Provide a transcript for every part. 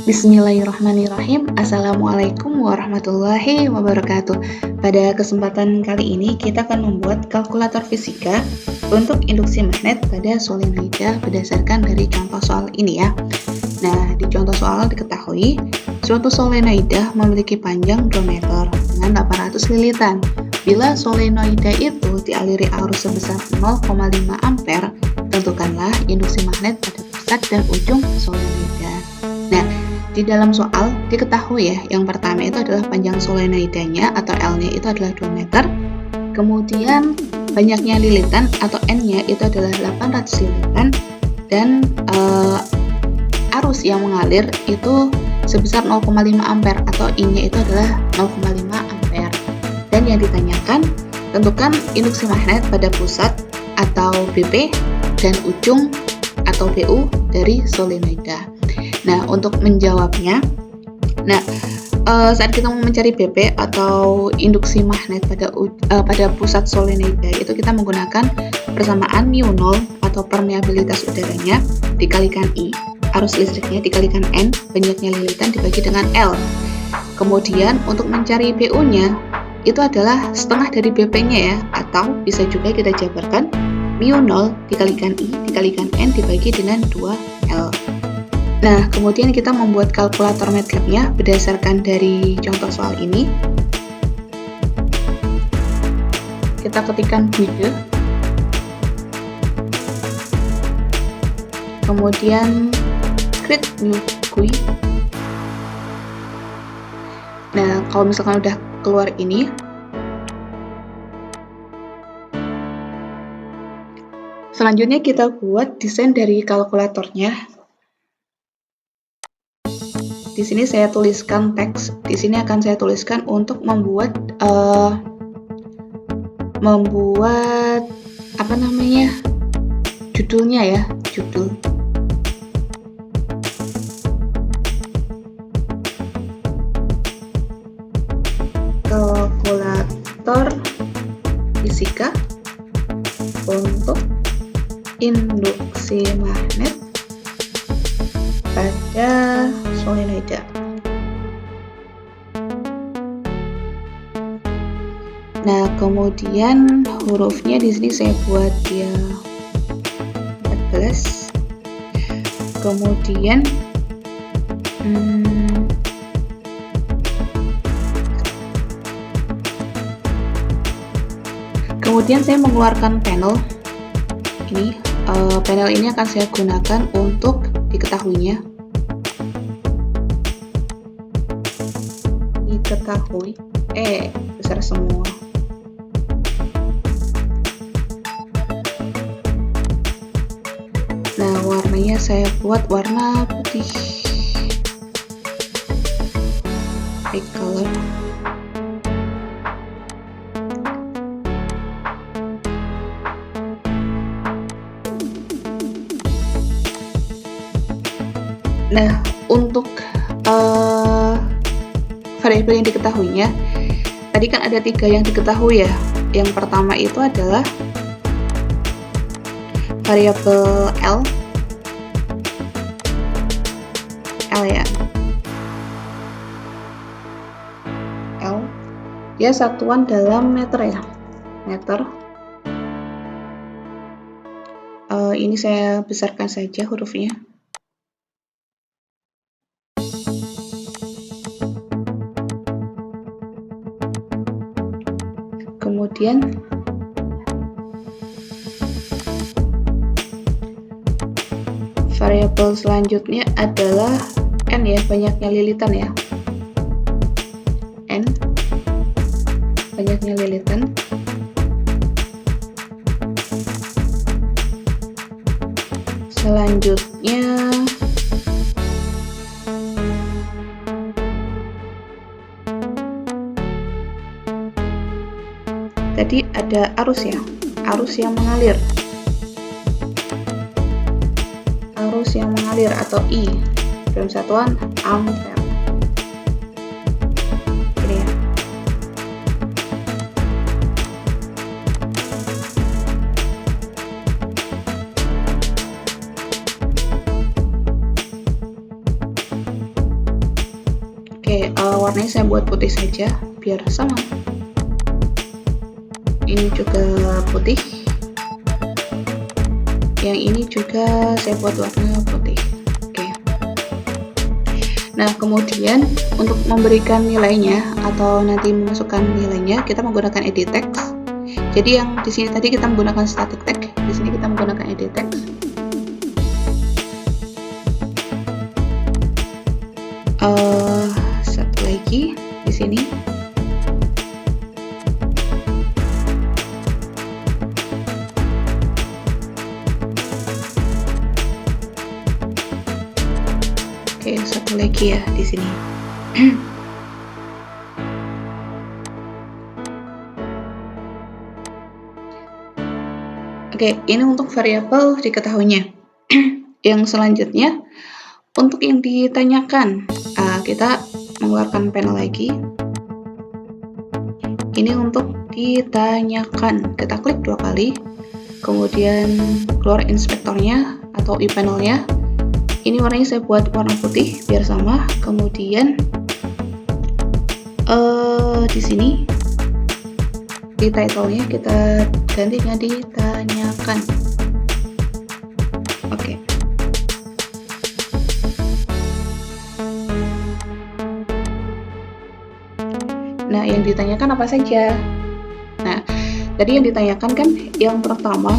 Bismillahirrahmanirrahim. Assalamualaikum warahmatullahi wabarakatuh. Pada kesempatan kali ini kita akan membuat kalkulator fisika untuk induksi magnet pada solenoida berdasarkan dari contoh soal ini ya. Nah, di contoh soal diketahui suatu solenoida memiliki panjang 2 meter dengan 800 lilitan. Bila solenoida itu dialiri arus sebesar 0,5 ampere, tentukanlah induksi magnet pada pusat dan ujung solenoida. Nah, di dalam soal diketahui ya, yang pertama itu adalah panjang solenoidanya atau L-nya itu adalah 2 meter. Kemudian banyaknya lilitan atau N-nya itu adalah 800 lilitan. Dan arus yang mengalir itu sebesar 0,5 ampere atau I-nya itu adalah 0,5 ampere. Dan yang ditanyakan, tentukan induksi magnet pada pusat atau BP dan ujung atau BU dari solenoida. Nah, untuk menjawabnya, saat kita mau mencari BP atau induksi magnet pada pusat solenoida itu kita menggunakan persamaan mu 0 atau permeabilitas udaranya dikalikan I, arus listriknya dikalikan N, banyaknya lilitan dibagi dengan L. Kemudian untuk mencari BU-nya itu adalah setengah dari BP-nya ya, atau bisa juga kita jabarkan mu 0 dikalikan I dikalikan N dibagi dengan 2L. Nah, kemudian kita membuat kalkulator MATLAB-nya berdasarkan dari contoh soal ini. Kita ketikkan Guide, kemudian create new GUI. Nah, kalau misalkan udah keluar ini, selanjutnya kita buat desain dari kalkulatornya. Di sini saya tuliskan teks. Di sini akan saya tuliskan untuk membuat judulnya ya, judul. Kalkulator fisika untuk induksi magnet pada solenoida. Nah, kemudian hurufnya di sini saya buat dia 14. Kemudian saya mengeluarkan panel ini. Panel ini akan saya gunakan untuk diketahui besar semua. Nah, warnanya saya buat warna putih, bright color. Nah, untuk variabel yang diketahuinya, tadi kan ada 3 yang diketahui ya. Yang pertama itu adalah variabel L ya. L, dia satuan dalam meter ya, meter. Ini saya besarkan saja hurufnya. Kemudian variabel selanjutnya adalah N ya, banyaknya lilitan ya. N, banyaknya lilitan. Selanjutnya tadi ada arus ya, arus yang mengalir. Arus yang mengalir atau I dalam satuan ampere. Ini ya. Oke, warnanya saya buat putih saja biar sama. Ini juga putih. Yang ini juga saya buat warna putih. Oke. Nah, kemudian untuk memberikan nilainya atau nanti memasukkan nilainya, kita menggunakan edit text. Jadi yang di sini tadi kita menggunakan static text, di sini kita menggunakan edit text. Satu lagi di sini. Oke, satu lagi ya di sini. Oke, ini untuk variabel diketahuinya. Yang selanjutnya, untuk yang ditanyakan, kita mengeluarkan panel lagi. Ini untuk ditanyakan, kita klik 2 kali, kemudian keluar inspektornya atau e-panelnya. Ini warnanya saya buat warna putih biar sama. Kemudian di sini di title-nya kita ganti dengan ditanyakan. Oke. Nah, yang ditanyakan apa saja? Nah, tadi yang ditanyakan kan yang pertama.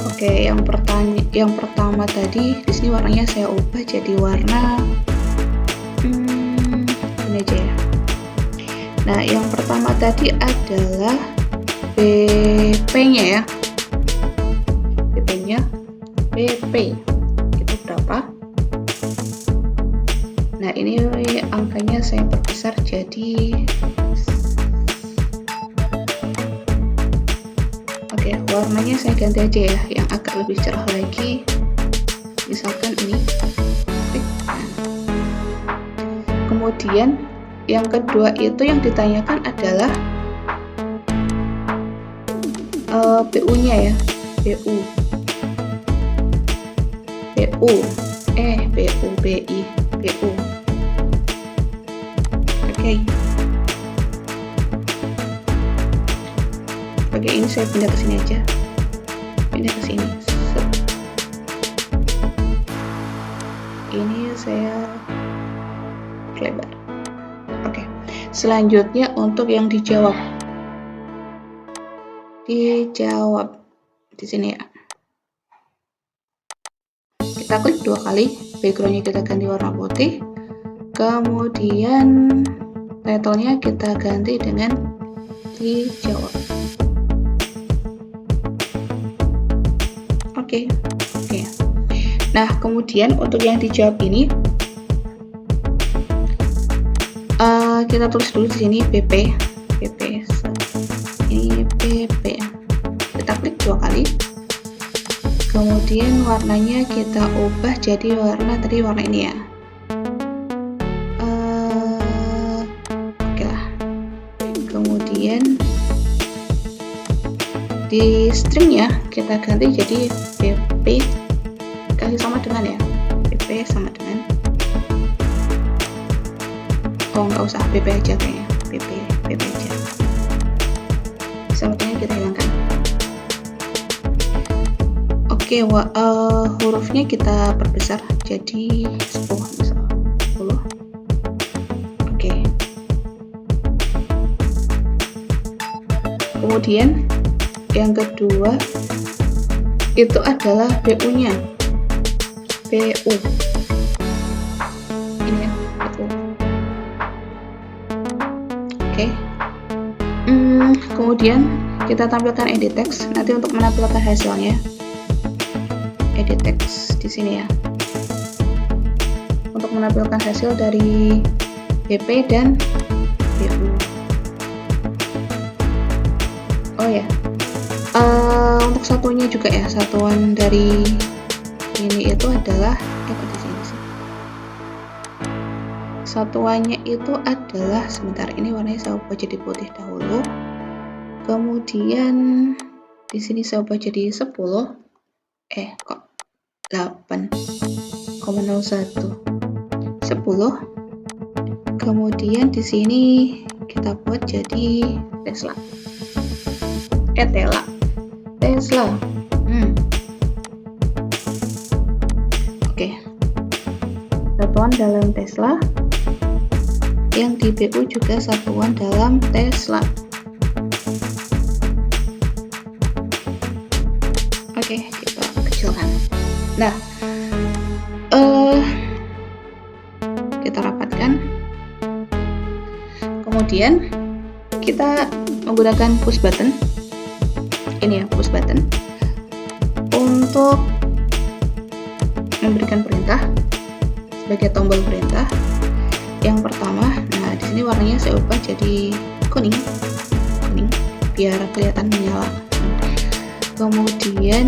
Oke, yang pertama tadi di sini warnanya saya ubah jadi warna ini aja ya. Nah, yang pertama tadi adalah BP-nya ya. BP-nya BP itu berapa? Nah, ini angkanya saya perbesar jadi warnanya saya ganti aja ya, yang agak lebih cerah lagi, misalkan ini. Kemudian yang kedua itu yang ditanyakan adalah BU-nya ya, BU, BI, BU. Oke, ini saya pindah ke sini aja, pindah ke sini. Ini saya lebar. Oke, selanjutnya untuk yang dijawab di sini ya. Kita klik 2 kali, backgroundnya kita ganti warna putih, kemudian title-nya kita ganti dengan dijawab. Oke. Nah, kemudian untuk yang dijawab ini kita tulis dulu di sini BP. Ini BP. Kita klik 2 kali. Kemudian warnanya kita ubah jadi warna ini ya. Oke lah. Kemudian di stringnya kita ganti jadi BP kasih sama dengan ya, BP sama dengan nggak usah BP aja kayaknya, BP aja sama dengan kita hilangkan. Oke, hurufnya kita perbesar jadi 10 misal 10. Oke. Kemudian yang kedua itu adalah BU-nya. BU. Ini ya, BU. Oke. Kemudian kita tampilkan edit text. Nanti untuk menampilkan hasilnya, edit text di sini ya. Untuk menampilkan hasil dari BP dan BU. Oh ya. Untuk satunya juga ya, satuan dari ini itu adalah di sini sih. Satuannya itu adalah, sebentar, ini warnanya saya ubah jadi putih dahulu. Kemudian di sini saya ubah jadi 10. Kok 8? 0,01 10. Kemudian di sini kita buat jadi Tesla. Tesla. Oke. Satuan dalam Tesla. Yang di BU juga satuan dalam Tesla. Oke, kita kecilkan. Nah, kita rapatkan. Kemudian kita menggunakan push button. Ini ya, push button untuk memberikan perintah sebagai tombol perintah. Yang pertama, nah di sini warnanya saya ubah jadi kuning biar kelihatan menyala. Kemudian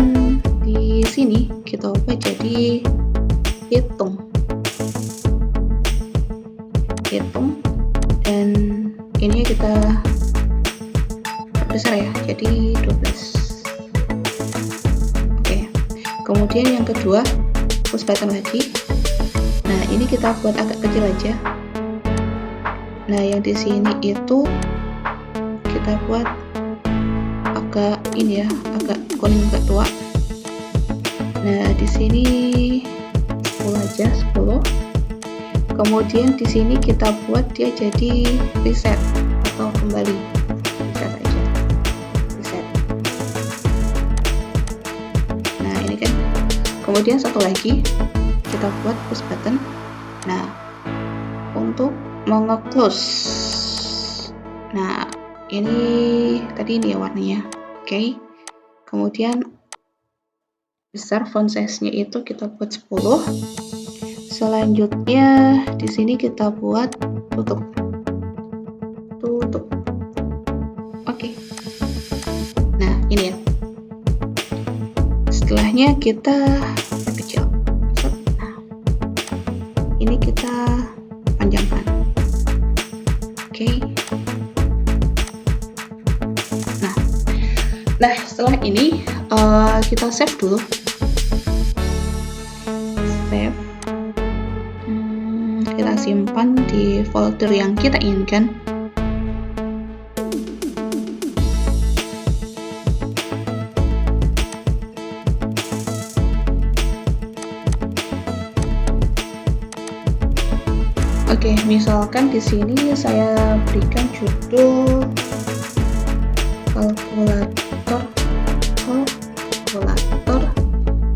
di sini kita ubah jadi hitung, dan ini kita perbesar ya, jadi 12. Oke. Kemudian yang kedua, push button lagi. Nah, ini kita buat agak kecil aja. Nah, yang di sini itu kita buat agak ini ya, agak kuning agak tua. Nah, di sini 10 aja, 10. Kemudian di sini kita buat dia jadi reset atau kembali. Reset aja. Reset. Nah, ini kan. Kemudian satu lagi kita buat push button. Nah, untuk nge-close. Nah, ini tadi ini ya warnanya. Oke. Kemudian besar font size-nya itu kita buat 10. Selanjutnya di sini kita buat tutup. Oke. Nah, ini ya. Setelahnya kita kecil. Nah, ini kita panjangkan. Oke. Nah, setelah ini kita save dulu. Save. Kita simpan di folder yang kita inginkan. Oke, misalkan di sini saya berikan judul kalkulator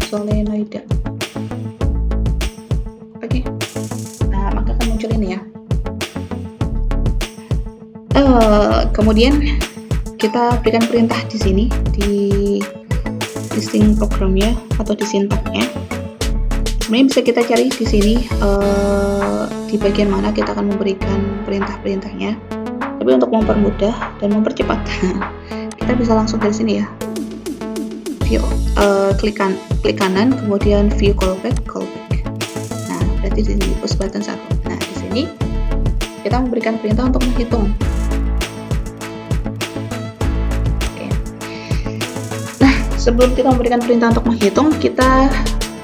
solenoida. Oke. Nah, maka akan muncul ini ya. Kemudian kita berikan perintah di sini di listing programnya atau di sintaknya. Sebenarnya bisa kita cari di sini di bagian mana kita akan memberikan perintah-perintahnya. Tapi untuk mempermudah dan mempercepat, kita bisa langsung dari sini ya. View, klik kanan, kemudian view callback. Nah, berarti di sini push button 1. Nah, di sini kita memberikan perintah untuk menghitung. Oke. Nah, sebelum kita memberikan perintah untuk menghitung, kita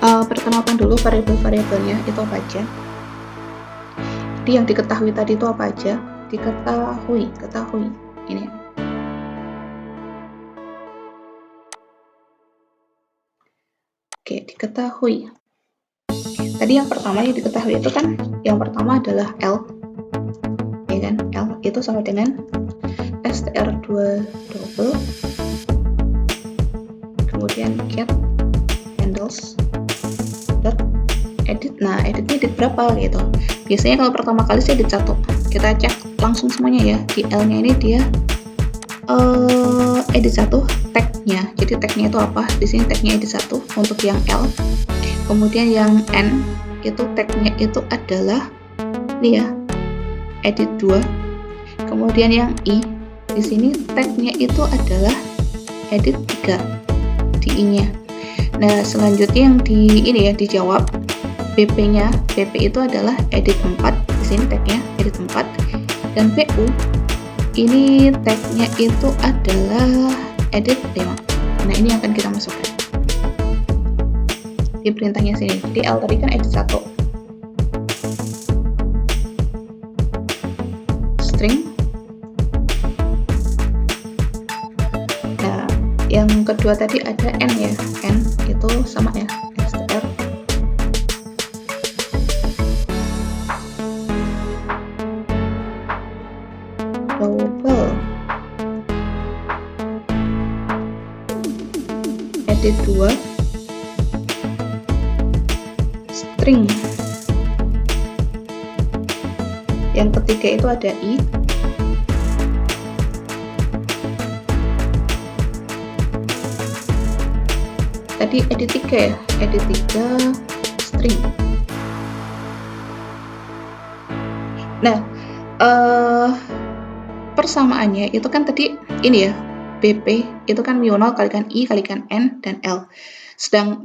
perkenalkan dulu variabel-variabelnya itu apa aja. Jadi yang diketahui tadi itu apa aja? Ketahui ini. Oke, diketahui. Tadi yang pertama yang diketahui itu kan, yang pertama adalah L, ya kan? L itu sama dengan str2 double, kemudian get handles dot edit. Nah, edit berapa gitu. Biasanya kalau pertama kali saya edit 1. Kita cek langsung semuanya ya. Di L-nya ini dia edit 1 tag-nya. Jadi tag-nya itu apa? Di sini tag-nya edit 1 untuk yang L. Kemudian yang N itu tag-nya itu adalah ini ya, edit 2. Kemudian yang I di sini tag-nya itu adalah edit 3 di I-nya. Nah, selanjutnya yang di ini ya, dijawab BP-nya. BP itu adalah edit 4. Di sini tag-nya edit 4. Dan PU ini tag-nya itu adalah edit 5. Nah, ini yang akan kita masukkan. di perintahnya sini. Jadi L tadi kan edit 1. String. Nah, yang kedua tadi ada N ya. N itu sama ya, str. Double. Edit 2. String. Yang ketiga itu ada I. Tadi edit 3 ya, edit 3 string. Nah, persamaannya itu kan tadi ini ya, BP itu kan mu0 kalikan I kalikan N dan L.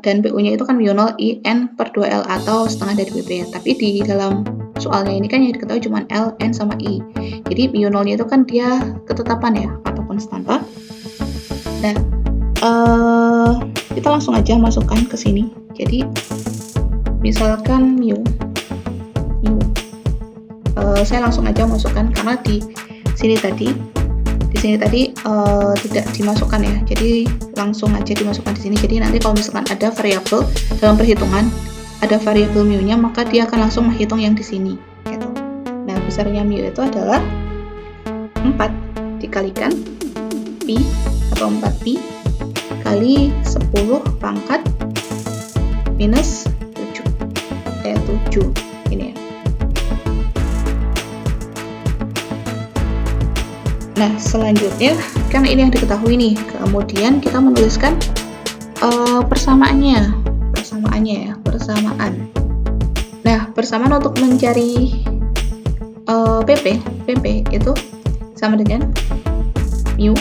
Dan BU-nya itu kan mu0 I N per 2L atau setengah dari BP-nya. Tapi di dalam soalnya ini kan yang diketahui cuma L, N, sama I. Jadi mu0-nya itu kan dia ketetapan ya, atau konstanta. Nah, kita langsung aja masukkan ke sini. Jadi misalkan saya langsung aja masukkan karena di sini tadi tidak dimasukkan ya, jadi langsung aja dimasukkan di sini. Jadi nanti kalau misalkan ada variabel dalam perhitungan, ada variabel mu-nya, maka dia akan langsung menghitung yang di sini gitu. Nah, besarnya mu itu adalah 4 dikalikan pi atau 4pi kali 10 pangkat minus 7 ini ya. Nah, selanjutnya kan ini yang diketahui nih, kemudian kita menuliskan persamaannya ya, persamaan. Nah, persamaan untuk mencari PP itu sama dengan mu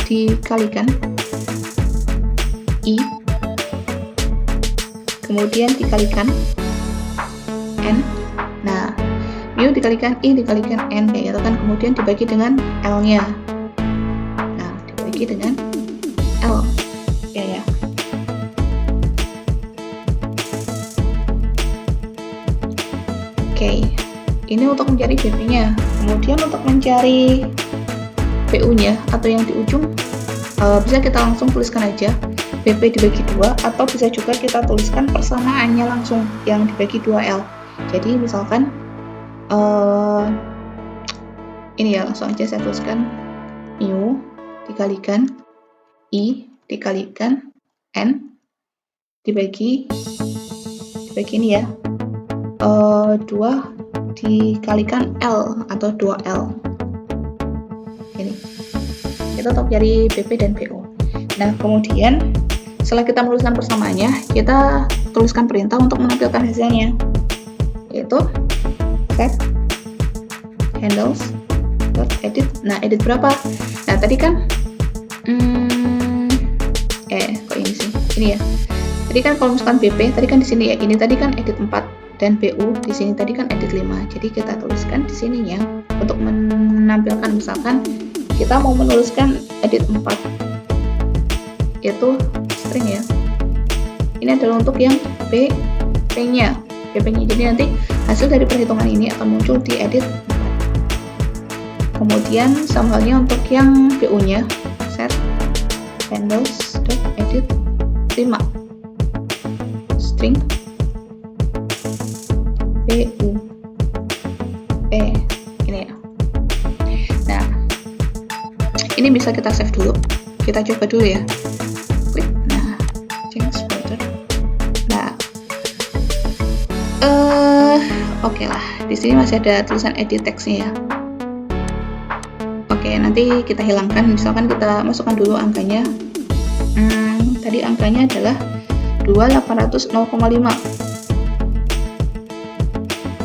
dikalikan I kemudian dikalikan N. Nah, mu dikalikan I dikalikan N kayak gitu kan, kemudian dibagi dengan L-nya. Nah, dibagi dengan L ya. Oke, ini untuk mencari BP-nya. Kemudian untuk mencari PU-nya atau yang di ujung, bisa kita langsung tuliskan aja BP dibagi 2, atau bisa juga kita tuliskan persamaannya langsung yang dibagi 2L. Jadi misalkan ini ya, langsung aja saya tuliskan mu dikalikan I dikalikan N dibagi ini ya, 2 dikalikan L atau 2L. Ini kita untuk cari BP dan PO. Nah, kemudian setelah kita menuliskan persamaannya, kita tuliskan perintah untuk menampilkan hasilnya, yaitu set handles edit. Nah, edit berapa? Nah, tadi kan kok ini sih? Ini ya. Tadi kan kalau misalkan BP, tadi kan di sini ya. Ini tadi kan edit 4 dan PU di sini tadi kan edit 5. Jadi kita tuliskan di sininya untuk menampilkan, misalkan kita mau menuliskan edit 4 yaitu string ya. Ini adalah untuk yang BP-nya. Jadi nanti hasil dari perhitungan ini akan muncul di edit 4. Kemudian sama halnya untuk yang PU-nya, set handles.edit 5 string PU ini ya. Nah, ini bisa kita save dulu, kita coba dulu ya. Klik, nah, change folder. Nah, oke lah, di sini masih ada tulisan edit text-nya ya. Oke, nanti kita hilangkan, misalkan kita masukkan dulu angkanya. Tadi angkanya adalah 2800 0,5.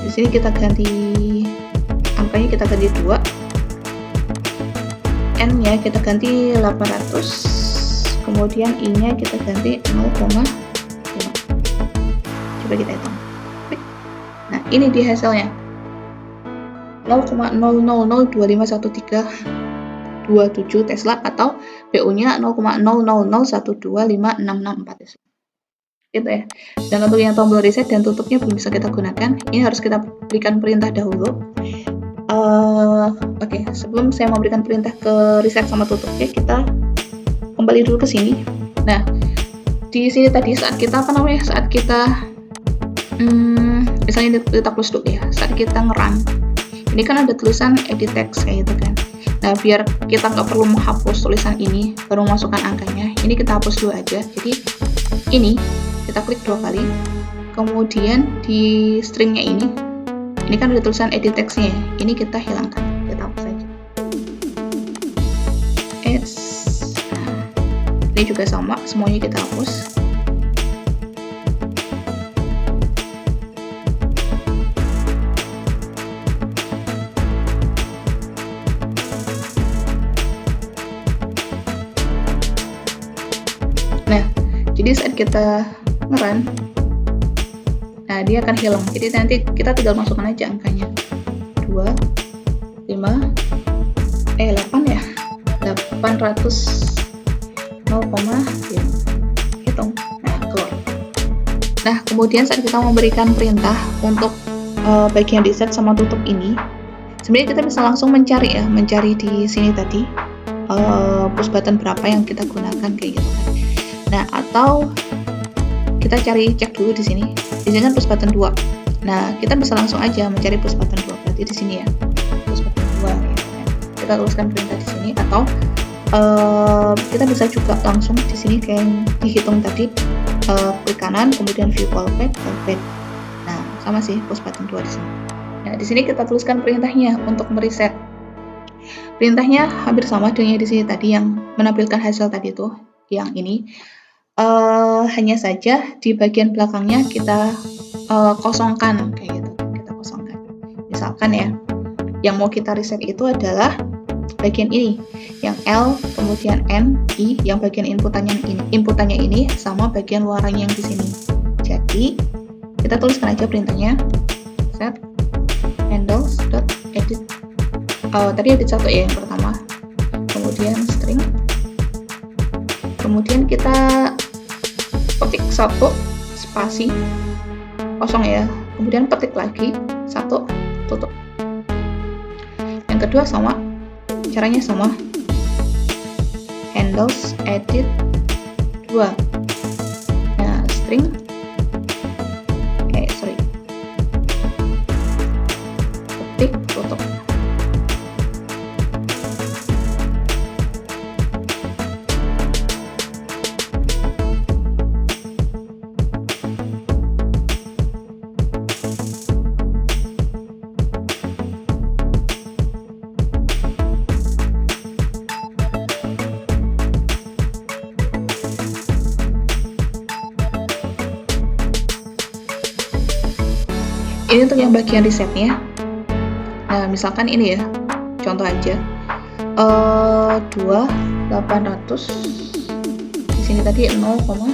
Di sini kita ganti angkanya, kita ganti 2. N-nya kita ganti 800. Kemudian I-nya kita ganti 0,5. Coba kita hitung. Nah, ini di hasilnya. 0,000251327 Tesla atau PU-nya 0,0001256664 gitu ya. Dan untuk yang tombol reset dan tutupnya belum bisa kita gunakan, ini harus kita berikan perintah dahulu. Oke, sebelum saya memberikan perintah ke reset sama tutupnya, kita kembali dulu ke sini. Nah, di sini tadi saat kita saat kita misalnya kita close dulu ya, saat kita ngerun, ini kan ada tulisan edit text kayak gitu kan. Nah, biar kita nggak perlu menghapus tulisan ini baru masukkan angkanya, ini kita hapus dulu aja. Jadi ini kita klik 2 kali, kemudian di stringnya ini kan ada tulisan edit text-nya, ini kita hilangkan, kita hapus aja. Nah, ini juga sama, semuanya kita hapus. Nah, jadi saat kita ngerun, nah dia akan hilang. Jadi nanti kita tinggal masukkan aja angkanya 2, 5, 8 ya, 800 0, ya. Hitung. Nah, keluar. Nah, kemudian saat kita memberikan perintah untuk bagian reset sama tutup ini, sebenarnya kita bisa langsung mencari di sini tadi push button berapa yang kita gunakan kayak gitu kan. Nah, atau kita cek dulu di sini. Di sini kan push button 2. Nah, kita bisa langsung aja mencari push button 2. Berarti di sini ya. Push button 2 gitu kan. Kita tuliskan perintah di sini, atau kita bisa juga langsung di sini kayak yang dihitung tadi, klik kanan kemudian view callback. Nah, sama sih push button 2 di sini. Nah, di sini kita tuliskan perintahnya untuk mereset. Perintahnya hampir sama dengan di sini tadi yang menampilkan hasil tadi tuh, yang ini. Hanya saja di bagian belakangnya kita kosongkan kayak gitu, kita kosongkan. Misalkan ya, yang mau kita reset itu adalah bagian ini, yang L, kemudian N, I, yang bagian inputannya ini sama bagian luarannya yang di sini. Jadi kita tuliskan aja perintahnya set handles.edit. Tadi edit 1 ya yang pertama, kemudian string, kemudian kita petik 1 spasi kosong ya, kemudian petik lagi 1 tutup. Yang kedua sama, caranya sama, handles edit 2. Nah, string petik tutup. Ini untuk yang bagian resetnya. Nah, misalkan ini ya, contoh aja, 2.800 di sini tadi 0,5,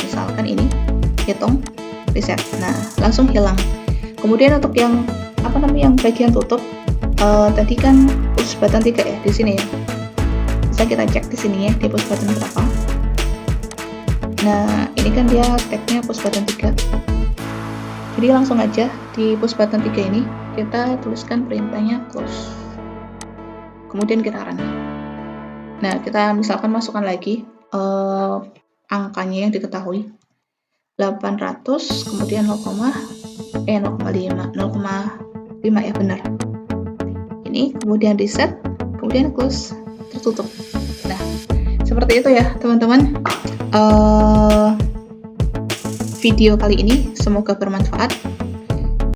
misalkan ini hitung reset. Nah, langsung hilang. Kemudian untuk yang yang bagian tutup, tadi kan push button 3 ya di sini ya. Bisa kita cek di sini ya, di push button berapa. Nah, ini kan dia tagnya push button 3. Jadi langsung aja di push button 3 ini kita tuliskan perintahnya close. Kemudian kita run. Nah, kita misalkan masukkan lagi angkanya yang diketahui. 800 kemudian 0,5 ya, benar. Ini kemudian reset, kemudian close, tertutup. Nah, seperti itu ya, teman-teman. Video kali ini semoga bermanfaat.